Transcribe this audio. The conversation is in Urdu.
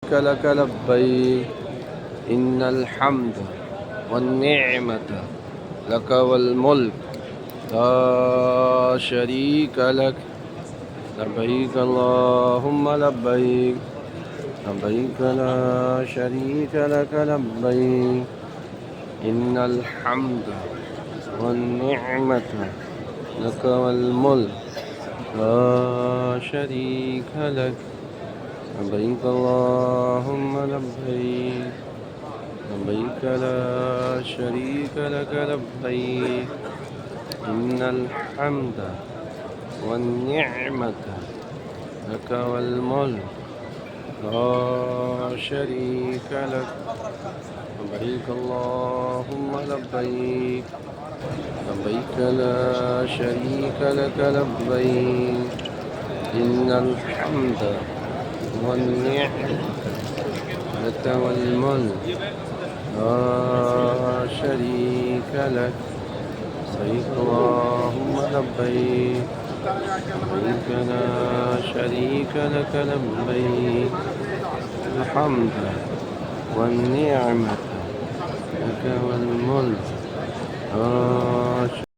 شريك لك لبيك إن الحمد والنعمة لك والملك لا شريك لك لبيك اللهم لبيك لبيك لا شريك لك لبيك إن الحمد والنعمة لك والملك لا شريك لك لبيك اللهم لبيك لبيك لا شريك لك لبيك إن الحمد والنعمة لك والملك لا شريك لك لبيك اللهم لبيك لبيك لا شريك لك لبيك إن الحمد والنعمة لك والملك لا شريك لك لبيك اللهم لبيك لبيك لا شريك لك لبيك الحمد والنعمة لك والملك لا